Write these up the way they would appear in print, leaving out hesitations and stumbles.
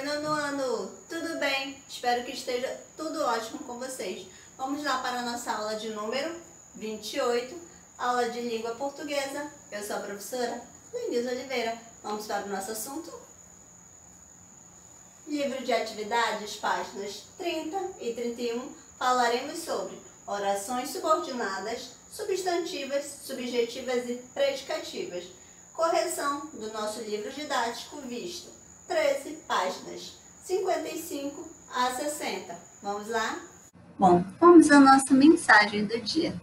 Oi, nono ano! Tudo bem? Espero que esteja tudo ótimo com vocês. Vamos lá para a nossa aula de número 28, aula de língua portuguesa. Eu sou a professora Lenise Oliveira. Vamos para o nosso assunto? Livro de atividades, páginas 30 e 31, falaremos sobre orações subordinadas, substantivas, subjetivas e predicativas. Correção do nosso livro didático visto 13 páginas, 55 a 60. Vamos lá? Bom, vamos à nossa mensagem do dia.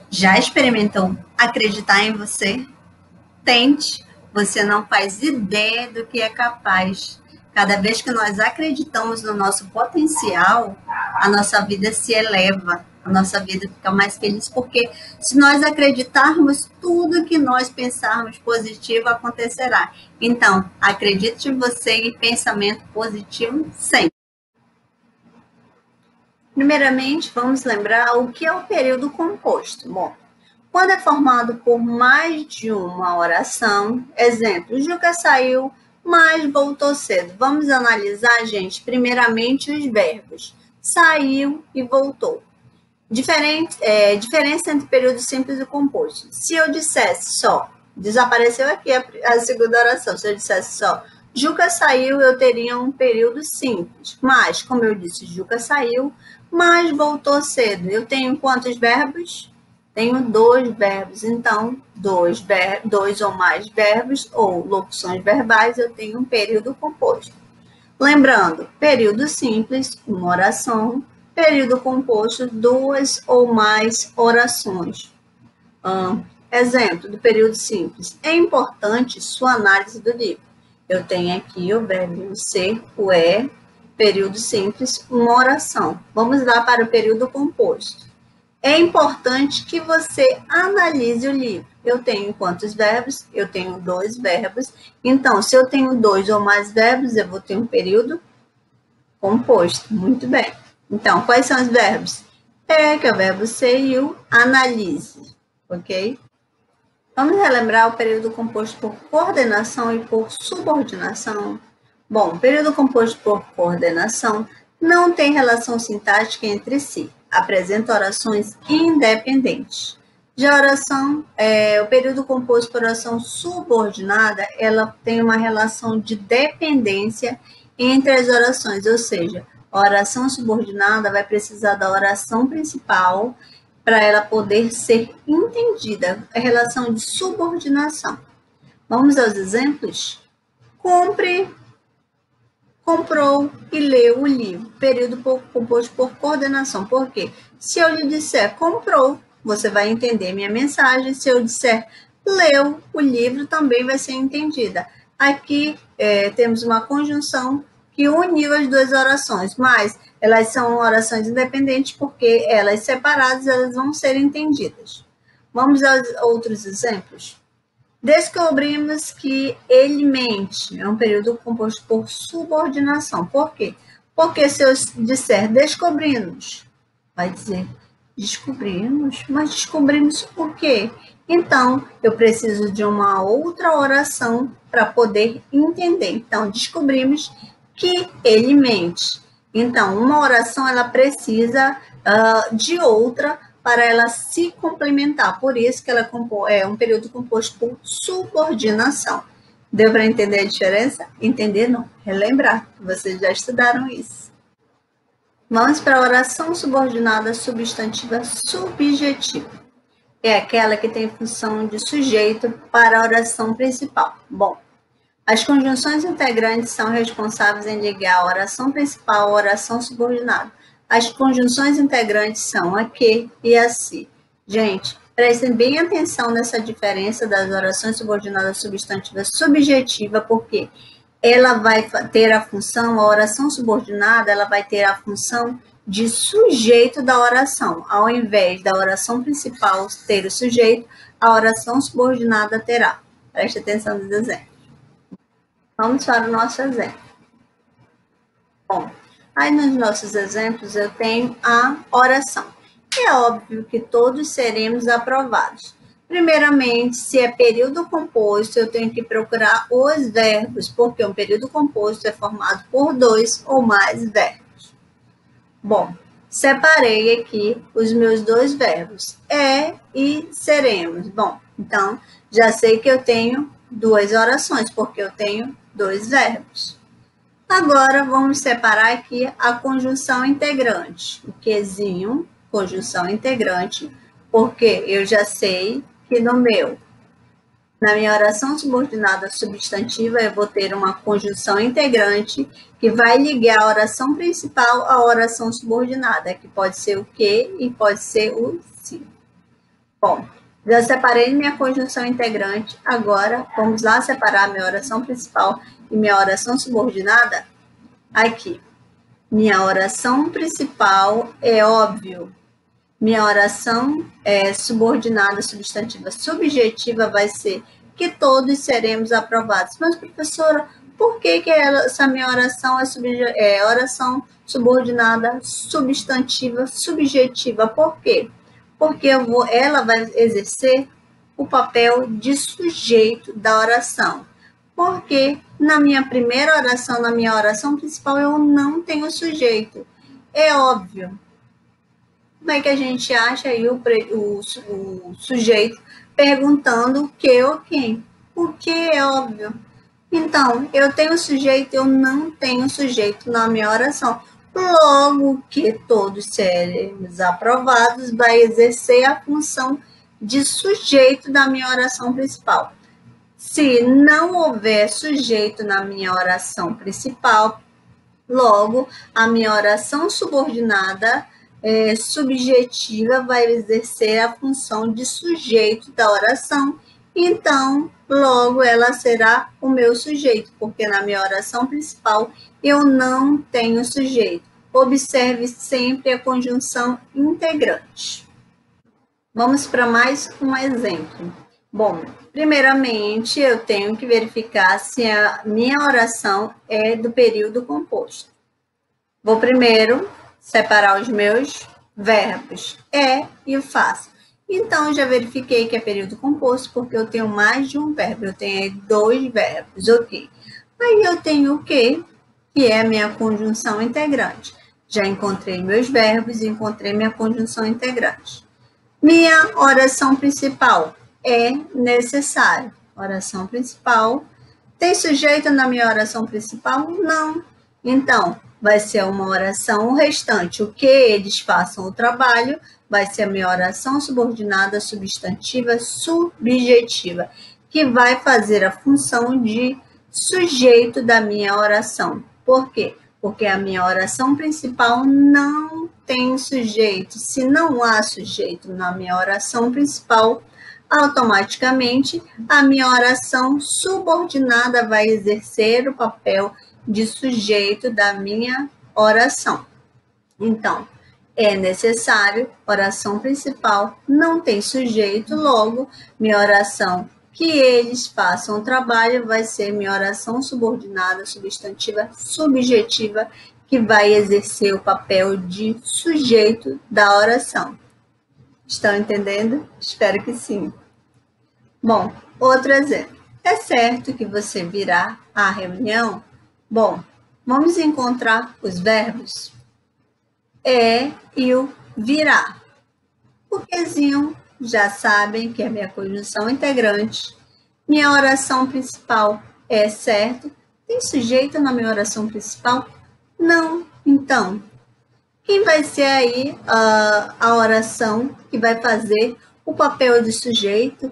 Já experimentou acreditar em você? Tente, você não faz ideia do que é capaz. Cada vez que nós acreditamos no nosso potencial, a nossa vida se eleva, a nossa vida fica mais feliz, porque se nós acreditarmos, tudo que nós pensarmos positivo acontecerá. Então, acredite em você e pensamento positivo sempre. Primeiramente, vamos lembrar o que é o período composto. Bom, quando é formado por mais de uma oração, exemplo, Juca saiu, mas voltou cedo. Vamos analisar, gente, primeiramente os verbos. Saiu e voltou. Diferença entre período simples e composto. Se eu dissesse só, desapareceu aqui a segunda oração. Se eu dissesse só, Juca saiu, eu teria um período simples. Mas, como eu disse, Juca saiu, mas voltou cedo. Eu tenho quantos verbos? Tenho 2 verbos, então, dois ou mais verbos ou locuções verbais, eu tenho um período composto. Lembrando, período simples, uma oração, período composto, 2 ou mais orações. Exemplo do período simples. É importante sua análise do livro. Eu tenho aqui o verbo ser, o é, período simples, uma oração. Vamos lá para o período composto. É importante que você analise o livro. Eu tenho quantos verbos? Eu tenho 2 verbos. Então, se eu tenho 2 ou mais verbos, eu vou ter um período composto. Muito bem. Então, quais são os verbos? Que é o verbo ser, e o analise. Ok? Vamos relembrar o período composto por coordenação e por subordinação. Bom, o período composto por coordenação não tem relação sintática entre si. Apresenta orações independentes. Já a oração, o período composto por oração subordinada, ela tem uma relação de dependência entre as orações, ou seja, a oração subordinada vai precisar da oração principal para ela poder ser entendida, a relação de subordinação. Vamos aos exemplos? Compre, comprou e leu o livro. Período composto por coordenação. Por quê? Se eu lhe disser comprou, você vai entender minha mensagem. Se eu disser leu o livro, também vai ser entendida. Aqui temos uma conjunção que uniu as 2 orações, mas elas são orações independentes porque elas separadas elas vão ser entendidas. Vamos aos outros exemplos? Descobrimos que ele mente. É um período composto por subordinação. Por quê? Porque se eu disser descobrimos, vai dizer descobrimos, mas descobrimos o quê? Então, eu preciso de uma outra oração para poder entender. Então, descobrimos que ele mente. Então, uma oração ela precisa de outra para ela se complementar. Por isso que ela é um período composto por subordinação. Deu para entender a diferença? Entender não, relembrar, vocês já estudaram isso. Vamos para a oração subordinada substantiva subjetiva. É aquela que tem função de sujeito para a oração principal. Bom, as conjunções integrantes são responsáveis em ligar a oração principal à oração subordinada. As conjunções integrantes são a que e a se. Gente, prestem bem atenção nessa diferença das orações subordinadas substantivas subjetiva, porque ela vai ter a função, a oração subordinada, ela vai ter a função de sujeito da oração. Ao invés da oração principal ter o sujeito, a oração subordinada terá. Preste atenção nos exemplos. Vamos para o nosso exemplo. Bom, aí nos nossos exemplos eu tenho a oração. É óbvio que todos seremos aprovados. Primeiramente, se é período composto, eu tenho que procurar os verbos, porque um período composto é formado por 2 ou mais verbos. Bom, separei aqui os meus 2 verbos, é e seremos. Bom, então, já sei que eu tenho 2 orações, porque eu tenho 2 verbos. Agora, vamos separar aqui a conjunção integrante. O quezinho, conjunção integrante, porque eu já sei que na minha oração subordinada substantiva, eu vou ter uma conjunção integrante que vai ligar a oração principal à oração subordinada, que pode ser o que e pode ser o se. Bom, já separei minha conjunção integrante, agora vamos lá separar minha oração principal e minha oração subordinada. Aqui, minha oração principal é óbvio. Minha oração subordinada substantiva subjetiva vai ser que todos seremos aprovados. Mas, professora, por que essa minha oração é oração subordinada substantiva subjetiva? Por quê? Porque ela vai exercer o papel de sujeito da oração. Porque na minha primeira oração, na minha oração principal, eu não tenho sujeito. É óbvio. Como é que a gente acha aí o sujeito perguntando o que ou quem? O que é óbvio. Então, eu tenho sujeito, eu não tenho sujeito na minha oração. Logo que todos seremos aprovados, vai exercer a função de sujeito da minha oração principal. Se não houver sujeito na minha oração principal, logo a minha oração subordinada subjetiva vai exercer a função de sujeito da oração, então logo ela será o meu sujeito, porque na minha oração principal eu não tenho sujeito. Observe sempre a conjunção integrante. Vamos para mais um exemplo. Bom, primeiramente eu tenho que verificar se a minha oração é do período composto. Vou primeiro separar os meus verbos, e o faço. Então, já verifiquei que é período composto, porque eu tenho mais de um verbo, eu tenho 2 verbos, ok. Aí eu tenho o que é a minha conjunção integrante. Já encontrei meus verbos e encontrei minha conjunção integrante. Minha oração principal é necessário. Oração principal. Tem sujeito na minha oração principal? Não. Então, vai ser uma oração restante. O que eles façam o trabalho vai ser a minha oração subordinada substantiva subjetiva, que vai fazer a função de sujeito da minha oração. Por quê? Porque a minha oração principal não tem sujeito. Se não há sujeito na minha oração principal, automaticamente a minha oração subordinada vai exercer o papel de sujeito da minha oração. Então, é necessário, oração principal não tem sujeito, logo, minha oração que eles façam o trabalho vai ser minha oração subordinada substantiva subjetiva, que vai exercer o papel de sujeito da oração. Estão entendendo? Espero que sim. Bom, outro exemplo. É certo que você virá à reunião? Bom, vamos encontrar os verbos e o virá. O quezinho já sabem que é minha conjunção integrante. Minha oração principal é certo. Tem sujeito na minha oração principal? Não. Então, quem vai ser aí a oração que vai fazer o papel de sujeito?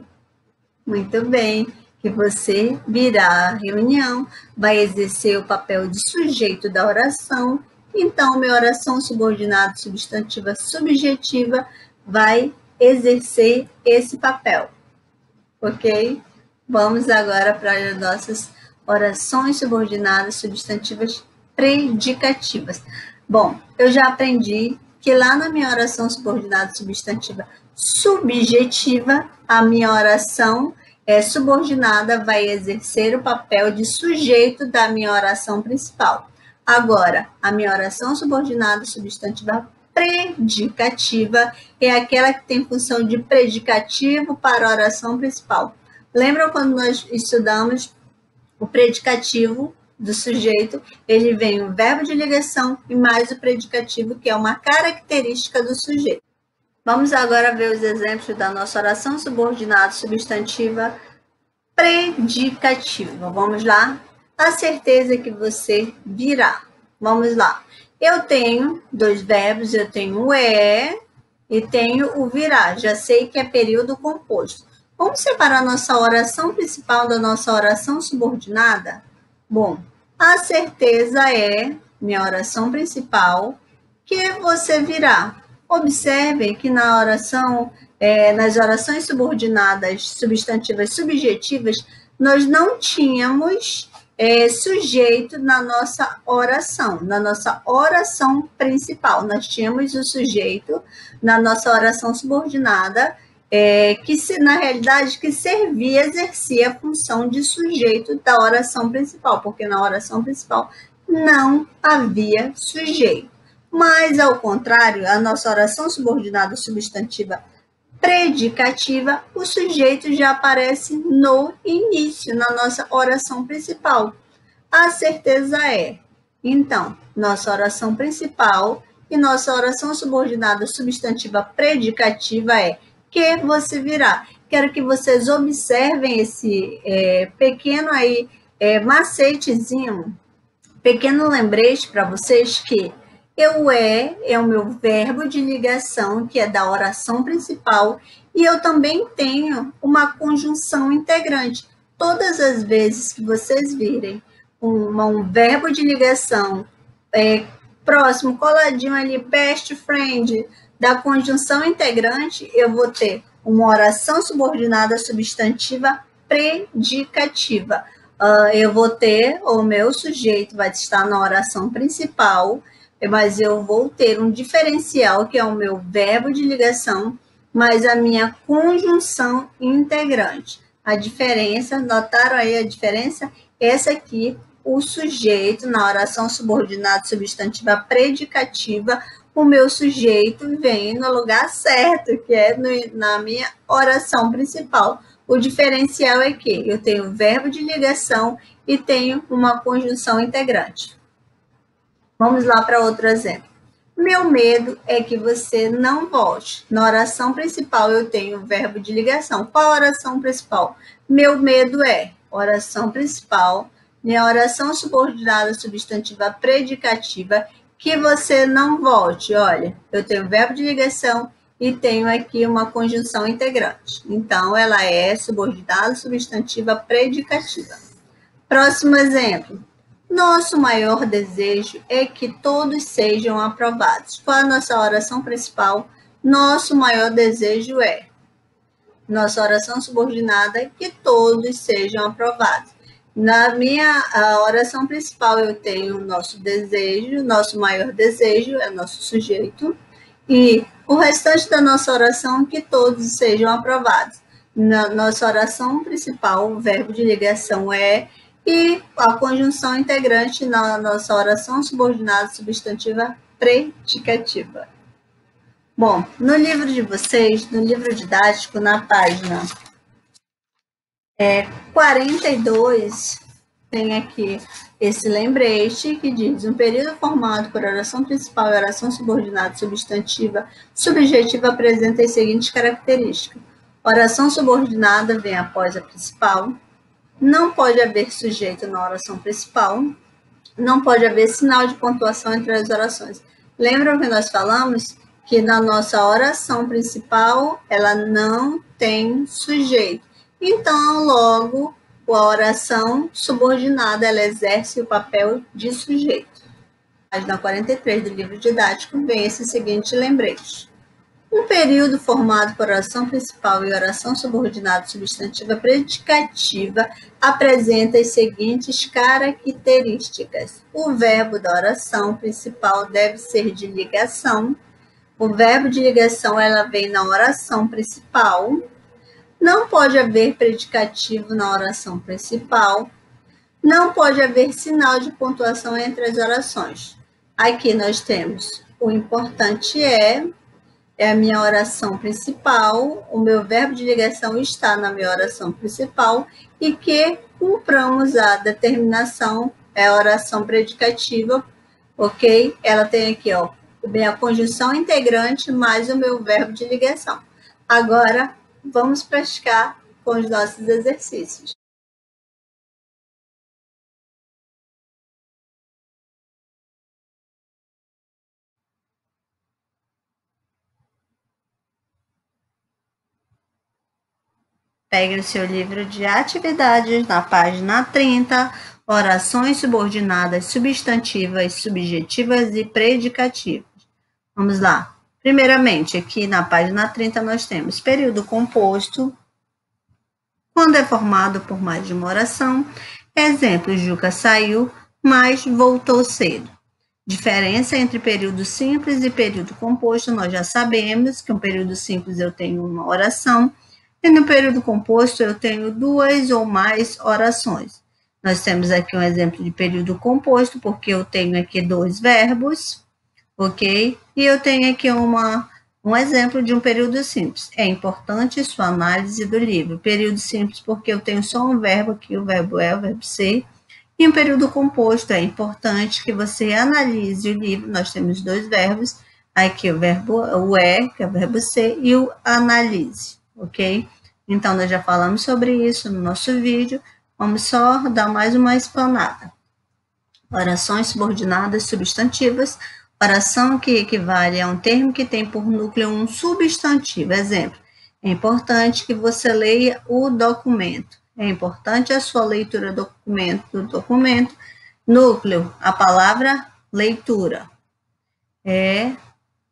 Muito bem. Que você virá à reunião, vai exercer o papel de sujeito da oração, então minha oração subordinada substantiva subjetiva vai exercer esse papel, ok? Vamos agora para as nossas orações subordinadas substantivas predicativas. Bom, eu já aprendi que lá na minha oração subordinada substantiva subjetiva, a minha oração subordinada vai exercer o papel de sujeito da minha oração principal. Agora, a minha oração subordinada substantiva predicativa é aquela que tem função de predicativo para a oração principal. Lembram quando nós estudamos o predicativo do sujeito? Ele vem o verbo de ligação e mais o predicativo, que é uma característica do sujeito. Vamos agora ver os exemplos da nossa oração subordinada substantiva predicativa. Vamos lá? A certeza que você virá. Vamos lá. Eu tenho dois verbos, eu tenho o e tenho o virá. Já sei que é período composto. Vamos separar nossa oração principal da nossa oração subordinada? Bom, a certeza é minha oração principal, que você virá. Observem que na oração, nas orações subordinadas, substantivas, subjetivas, nós não tínhamos sujeito na nossa oração principal. Nós tínhamos o sujeito na nossa oração subordinada, na realidade, que exercia a função de sujeito da oração principal, porque na oração principal não havia sujeito. Mas, ao contrário, a nossa oração subordinada substantiva predicativa, o sujeito já aparece no início, na nossa oração principal. A certeza é. Então, nossa oração principal e nossa oração subordinada substantiva predicativa é que você virá. Quero que vocês observem esse pequeno aí, macetezinho, pequeno lembrete para vocês que eu é o meu verbo de ligação, que é da oração principal, e eu também tenho uma conjunção integrante. Todas as vezes que vocês virem um verbo de ligação próximo, coladinho ali, best friend, da conjunção integrante, eu vou ter uma oração subordinada substantiva predicativa. Eu vou ter, o meu sujeito vai estar na oração principal, mas eu vou ter um diferencial, que é o meu verbo de ligação, mais a minha conjunção integrante. A diferença, notaram aí a diferença? Essa aqui, o sujeito, na oração subordinada substantiva predicativa, o meu sujeito vem no lugar certo, que é na minha oração principal. O diferencial é que eu tenho verbo de ligação e tenho uma conjunção integrante. Vamos lá para outro exemplo. Meu medo é que você não volte. Na oração principal eu tenho o verbo de ligação. Qual a oração principal? Meu medo é. Oração principal. Minha oração subordinada substantiva predicativa, que você não volte. Olha, eu tenho verbo de ligação e tenho aqui uma conjunção integrante. Então, ela é subordinada substantiva predicativa. Próximo exemplo. Nosso maior desejo é que todos sejam aprovados. Qual a nossa oração principal? Nosso maior desejo é. Nossa oração subordinada é que todos sejam aprovados. Na minha oração principal, eu tenho o nosso desejo, nosso maior desejo é nosso sujeito, e o restante da nossa oração, que todos sejam aprovados. Na nossa oração principal, o verbo de ligação é, e a conjunção integrante na nossa oração subordinada substantiva predicativa. Bom, no livro de vocês, no livro didático, na página 42, tem aqui esse lembrete que diz: um período formado por oração principal e oração subordinada substantiva subjetiva apresenta as seguintes características. Oração subordinada vem após a principal. Não pode haver sujeito na oração principal. Não pode haver sinal de pontuação entre as orações. Lembram que nós falamos que na nossa oração principal ela não tem sujeito. Então, logo, a oração subordinada ela exerce o papel de sujeito. Na página 43 do livro didático vem esse seguinte lembrete. Um período formado por oração principal e oração subordinada substantiva predicativa apresenta as seguintes características. O verbo da oração principal deve ser de ligação. O verbo de ligação ela vem na oração principal. Não pode haver predicativo na oração principal. Não pode haver sinal de pontuação entre as orações. Aqui nós temos o importante é a minha oração principal, o meu verbo de ligação está na minha oração principal e que cumpramos a determinação, é a oração predicativa, ok? Ela tem aqui, ó, a conjunção integrante mais o meu verbo de ligação. Agora, vamos praticar com os nossos exercícios. Pegue o seu livro de atividades na página 30, orações subordinadas substantivas, subjetivas e predicativas. Vamos lá. Primeiramente, aqui na página 30 nós temos período composto, quando é formado por mais de uma oração. Exemplo, Juca saiu, mas voltou cedo. Diferença entre período simples e período composto, nós já sabemos que um período simples eu tenho uma oração, e no período composto eu tenho duas ou mais orações. Nós temos aqui um exemplo de período composto, porque eu tenho aqui dois verbos, ok? E eu tenho aqui um exemplo de um período simples. É importante sua análise do livro. Período simples porque eu tenho só um verbo aqui, o verbo é, o verbo ser. E um período composto é importante que você analise o livro. Nós temos dois verbos. Aqui o verbo o é, que é o verbo ser, e o analise, ok? Então, nós já falamos sobre isso no nosso vídeo. Vamos só dar mais uma explanada. Orações subordinadas substantivas. Oração que equivale a um termo que tem por núcleo um substantivo. Exemplo, é importante que você leia o documento. É importante a sua leitura do documento. Núcleo, a palavra leitura.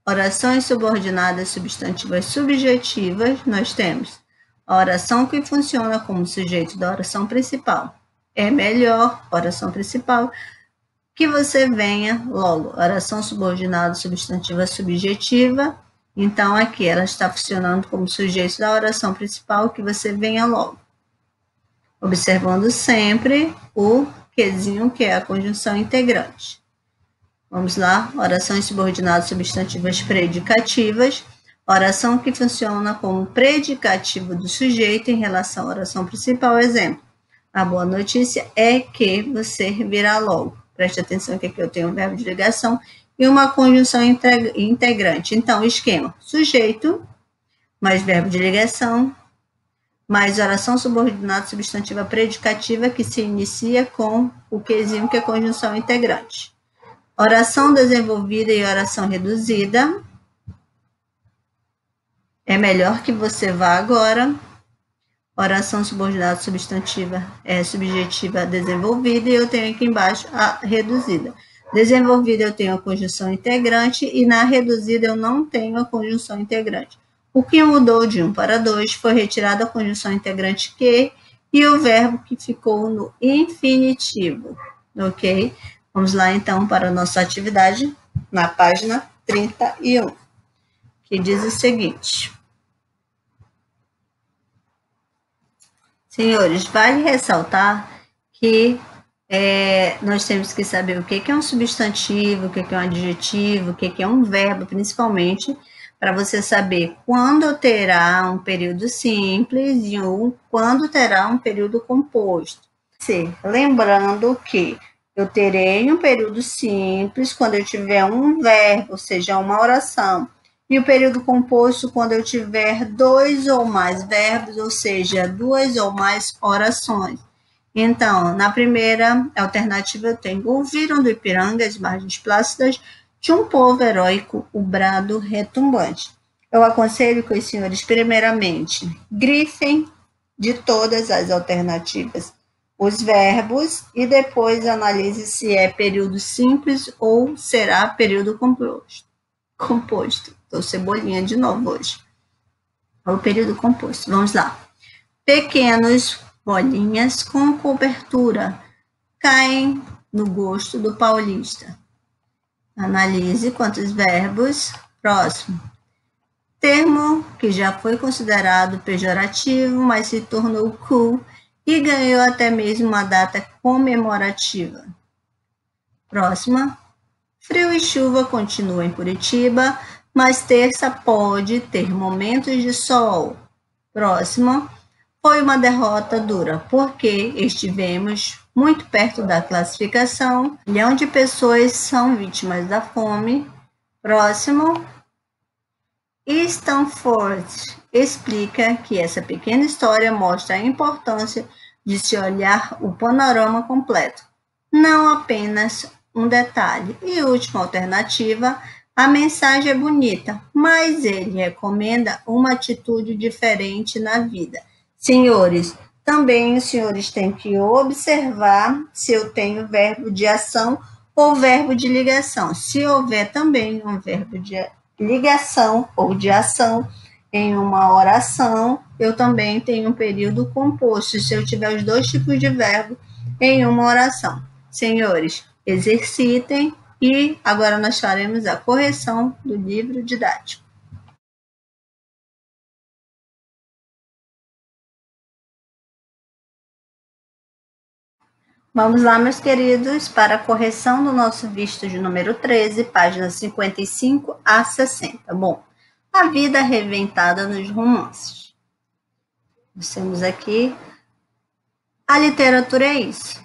Orações subordinadas substantivas subjetivas, nós temos a oração que funciona como sujeito da oração principal. É melhor, oração principal, que você venha logo. Oração subordinada substantiva subjetiva. Então, aqui ela está funcionando como sujeito da oração principal, que você venha logo. Observando sempre o quezinho, que é a conjunção integrante. Vamos lá, orações subordinadas substantivas predicativas. Oração que funciona como predicativo do sujeito em relação à oração principal. Exemplo, a boa notícia é que você virá logo. Preste atenção que aqui eu tenho um verbo de ligação e uma conjunção integrante. Então, esquema, sujeito, mais verbo de ligação, mais oração subordinada substantiva predicativa, que se inicia com o quezinho, que é conjunção integrante. Oração desenvolvida e oração reduzida. É melhor que você vá agora. Oração subordinada substantiva subjetiva desenvolvida, e eu tenho aqui embaixo a reduzida. Desenvolvida eu tenho a conjunção integrante, e na reduzida eu não tenho a conjunção integrante. O que mudou de 1 para 2 foi retirada a conjunção integrante que e o verbo que ficou no infinitivo, ok? Vamos lá então para a nossa atividade na página 31, que diz o seguinte. Senhores, vale ressaltar que nós temos que saber o que é um substantivo, o que é um adjetivo, o que é um verbo, principalmente, para você saber quando terá um período simples e quando terá um período composto. Lembrando que eu terei um período simples quando eu tiver um verbo, ou seja, uma oração. E o período composto quando eu tiver dois ou mais verbos, ou seja, duas ou mais orações. Então, na primeira alternativa eu tenho: ouviram do Ipiranga as margens plácidas de um povo heróico o brado retumbante. Eu aconselho que os senhores, primeiramente, grifem de todas as alternativas os verbos e depois analise se é período simples ou será período composto. Estou cebolinha de novo hoje. O período composto. Vamos lá. Pequenos bolinhas com cobertura caem no gosto do paulista. Analise quantos verbos. Próximo. Termo que já foi considerado pejorativo, mas se tornou cool e ganhou até mesmo uma data comemorativa. Próxima. Frio e chuva continuam em Curitiba, mas terça pode ter momentos de sol. Próximo. Foi uma derrota dura, porque estivemos muito perto da classificação. 1 milhão de pessoas são vítimas da fome. Próximo. Stanford explica que essa pequena história mostra a importância de se olhar o panorama completo, não apenas um detalhe. E última alternativa, a mensagem é bonita, mas ele recomenda uma atitude diferente na vida. Senhores, também os senhores têm que observar se eu tenho verbo de ação ou verbo de ligação. Se houver também um verbo de ligação ou de ação em uma oração, eu também tenho um período composto, se eu tiver os dois tipos de verbo em uma oração. Senhores, exercitem e agora nós faremos a correção do livro didático. Vamos lá, meus queridos, para a correção do nosso visto de número 13, páginas 55 a 60. Bom, a vida reventada nos romances. Nós temos aqui, a literatura é isso.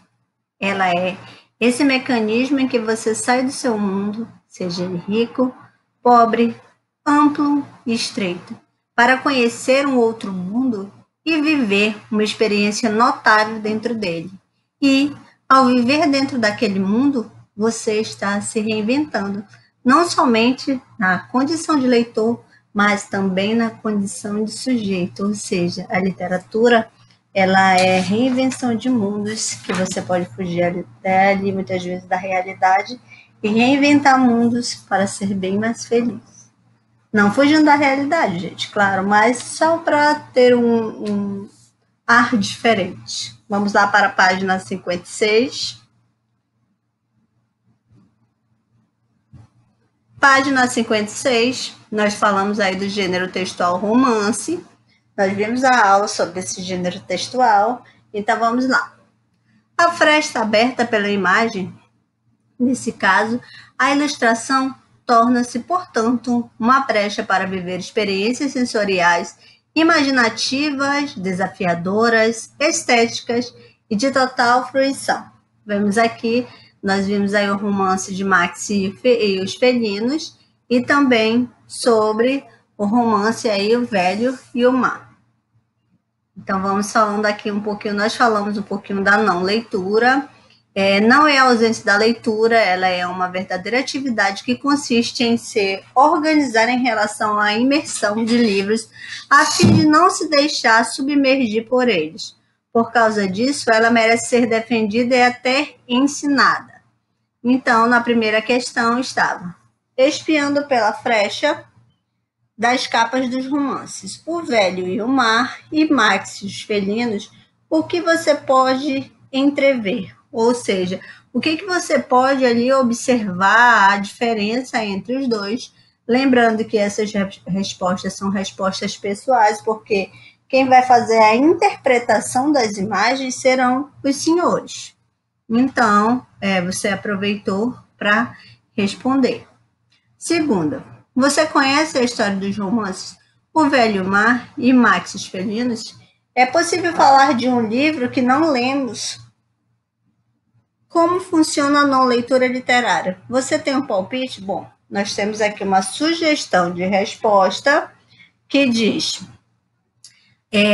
Ela é esse mecanismo em que você sai do seu mundo, seja ele rico, pobre, amplo e estreito, para conhecer um outro mundo e viver uma experiência notável dentro dele. E, ao viver dentro daquele mundo, você está se reinventando, não somente na condição de leitor, mas também na condição de sujeito, ou seja, a literatura, ela é reinvenção de mundos, que você pode fugir até ali, muitas vezes, da realidade, e reinventar mundos para ser bem mais feliz. Não fugindo da realidade, gente, claro, mas só para ter um ar diferente. Vamos lá para a página 56. Página 56, nós falamos aí do gênero textual romance. Nós vimos a aula sobre esse gênero textual, então vamos lá. A fresta aberta pela imagem, nesse caso, a ilustração torna-se, portanto, uma brecha para viver experiências sensoriais imaginativas, desafiadoras, estéticas e de total fruição. Nós vimos aí o romance de Max e os Felinos e também sobre o romance aí O Velho e o Mar. Então vamos falando aqui um pouquinho, nós falamos um pouquinho da não leitura. Não é a ausência da leitura, ela é uma verdadeira atividade que consiste em se organizar em relação à imersão de livros, a fim de não se deixar submergir por eles. Por causa disso, ela merece ser defendida e até ensinada. Então, na primeira questão estava espiando pela frecha das capas dos romances O Velho e o Mar e Max e os Felinos, o que você pode entrever? Ou seja, o que você pode ali observar a diferença entre os dois, lembrando que essas respostas são respostas pessoais, porque quem vai fazer a interpretação das imagens serão os senhores. Então, você aproveitou para responder. Segunda, você conhece a história dos romances O Velho Mar e Max e os Felinos? É possível falar de um livro que não lemos? Como funciona a não leitura literária? Você tem um palpite? Bom, nós temos aqui uma sugestão de resposta que diz: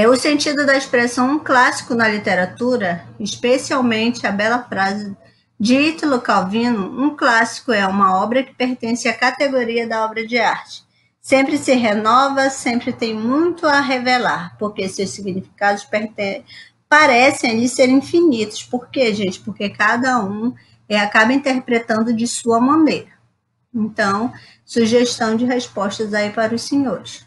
o sentido da expressão um clássico na literatura, especialmente a bela frase de Ítalo Calvino, um clássico é uma obra que pertence à categoria da obra de arte. Sempre se renova, sempre tem muito a revelar, porque seus significados parecem ali ser infinitos. Por quê, gente? Porque cada um acaba interpretando de sua maneira. Então, sugestão de respostas aí para os senhores.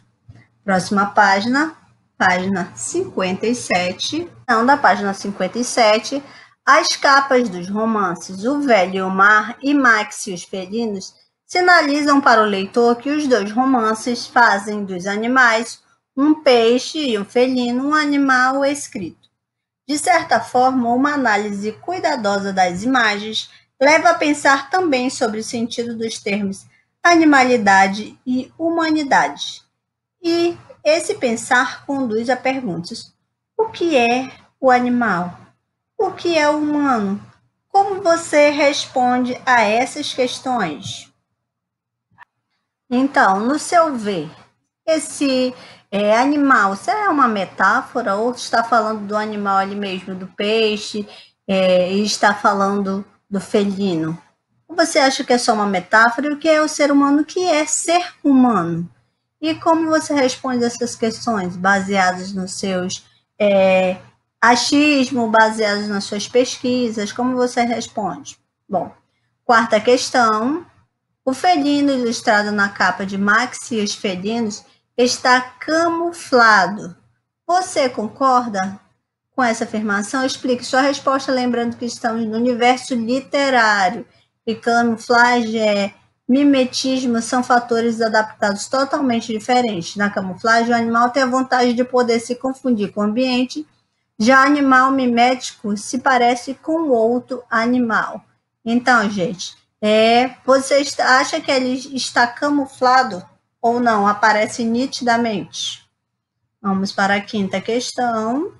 Próxima página, página 57. Então, da página 57, as capas dos romances O Velho e o Mar e Max e os Felinos sinalizam para o leitor que os dois romances fazem dos animais um peixe e um felino, um animal escrito. De certa forma, uma análise cuidadosa das imagens leva a pensar também sobre o sentido dos termos animalidade e humanidade. E esse pensar conduz a perguntas: o que é o animal? O que é o humano? Como você responde a essas questões? Então, no seu ver, esse animal, se é uma metáfora ou está falando do animal ali mesmo, do peixe, e está falando do felino? Ou você acha que é só uma metáfora e o que é o ser humano? O que é ser humano? E como você responde essas questões baseadas nos seus achismo, baseados nas suas pesquisas? Como você responde? Bom, quarta questão. O felino ilustrado na capa de Max e os felinos está camuflado. Você concorda com essa afirmação? Explique sua resposta, lembrando que estamos no universo literário e camuflagem mimetismo são fatores adaptados totalmente diferentes. Na camuflagem, o animal tem a vantagem de poder se confundir com o ambiente, já o animal mimético se parece com outro animal. Então, gente, você acha que ele está camuflado ou não? Aparece nitidamente. Vamos para a quinta questão.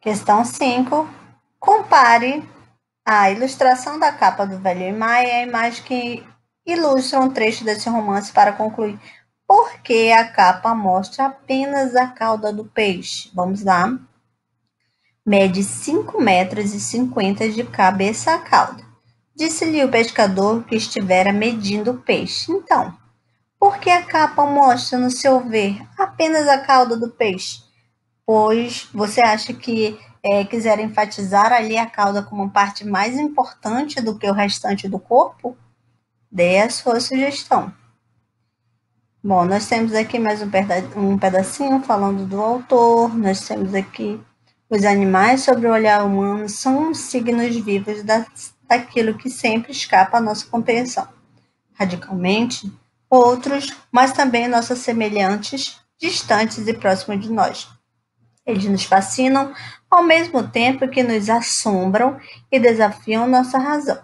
Questão 5. Compare a ilustração da capa do Velho e Mar e a imagem que ilustra um trecho desse romance para concluir por que a capa mostra apenas a cauda do peixe. Vamos lá. Mede 5,50 metros de cabeça a cauda. Disse-lhe o pescador que estivera medindo o peixe. Então, por que a capa mostra, no seu ver, apenas a cauda do peixe? Pois você acha que quiser enfatizar ali a cauda como parte mais importante do que o restante do corpo? Dê a sua sugestão. Bom, nós temos aqui mais um pedacinho falando do autor, nós temos aqui os animais sobre o olhar humano são signos vivos daquilo que sempre escapa à nossa compreensão. Radicalmente, outros, mas também nossos semelhantes, distantes e próximos de nós. Eles nos fascinam ao mesmo tempo que nos assombram e desafiam nossa razão.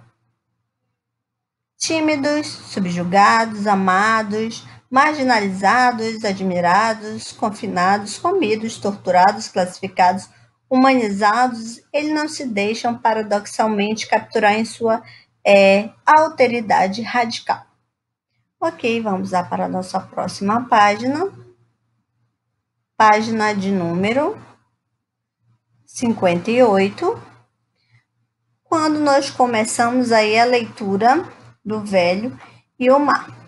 Tímidos, subjugados, amados, marginalizados, admirados, confinados, comidos, torturados, classificados, humanizados, eles não se deixam paradoxalmente capturar em sua alteridade radical. Ok, vamos lá para a nossa próxima página. Página de número 58. Quando nós começamos aí a leitura do Velho e o Mar.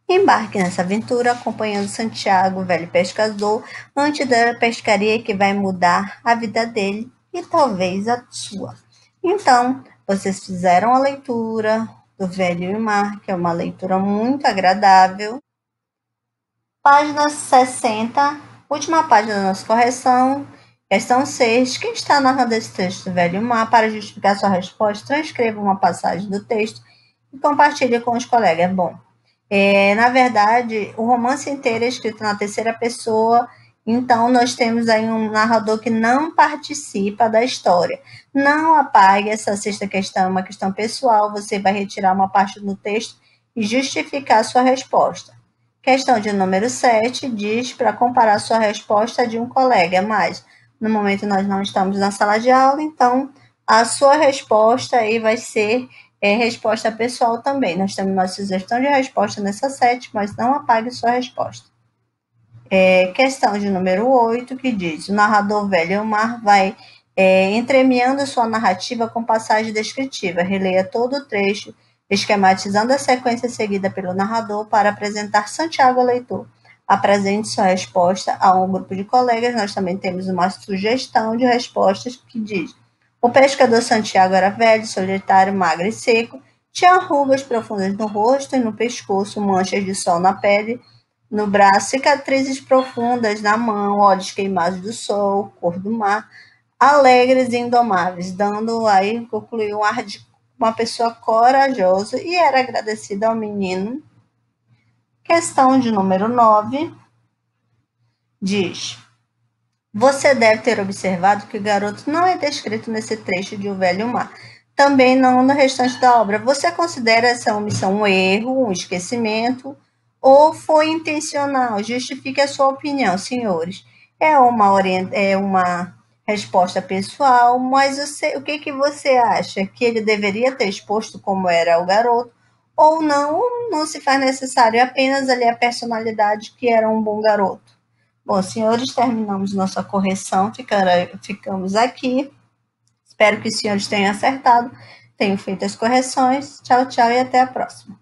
Embarque nessa aventura acompanhando Santiago, o velho pescador, antes da pescaria que vai mudar a vida dele e talvez a sua. Então, vocês fizeram a leitura do Velho e o Mar, que é uma leitura muito agradável. Página 60, última página da nossa correção. Questão 6. Quem está narrando esse texto do Velho e o Mar? Para justificar sua resposta, transcreva uma passagem do texto e compartilhe com os colegas. Bom, na verdade, o romance inteiro é escrito na terceira pessoa, então nós temos aí um narrador que não participa da história. Não apague essa sexta questão, é uma questão pessoal, você vai retirar uma parte do texto e justificar sua resposta. Questão de número 7 diz para comparar sua resposta à de um colega, mas no momento nós não estamos na sala de aula, então a sua resposta aí vai ser resposta pessoal também. Nós temos nossa sugestão de resposta nessa 7, mas não apague sua resposta. Questão de número 8, que diz: o narrador Velho e o Mar vai entremeando sua narrativa com passagem descritiva. Releia todo o trecho, esquematizando a sequência seguida pelo narrador para apresentar Santiago ao leitor. Apresente sua resposta a um grupo de colegas. Nós também temos uma sugestão de respostas que diz: o pescador Santiago era velho, solitário, magro e seco, tinha rugas profundas no rosto e no pescoço, manchas de sol na pele, no braço, cicatrizes profundas na mão, olhos queimados do sol, cor do mar, alegres e indomáveis, dando aí, concluiu um ar de uma pessoa corajosa e era agradecida ao menino. Questão de número 9 diz: Você deve ter observado que o garoto não é descrito nesse trecho de O Velho Mar. Também não no restante da obra. Você considera essa omissão um erro, um esquecimento, ou foi intencional? Justifique a sua opinião, senhores. É uma resposta pessoal, mas o que, que você acha? Que ele deveria ter exposto como era o garoto? Ou não, não se faz necessário, é apenas ali a personalidade que era um bom garoto. Bom, senhores, terminamos nossa correção, ficamos aqui. Espero que os senhores tenham acertado, tenham feito as correções. Tchau, tchau e até a próxima.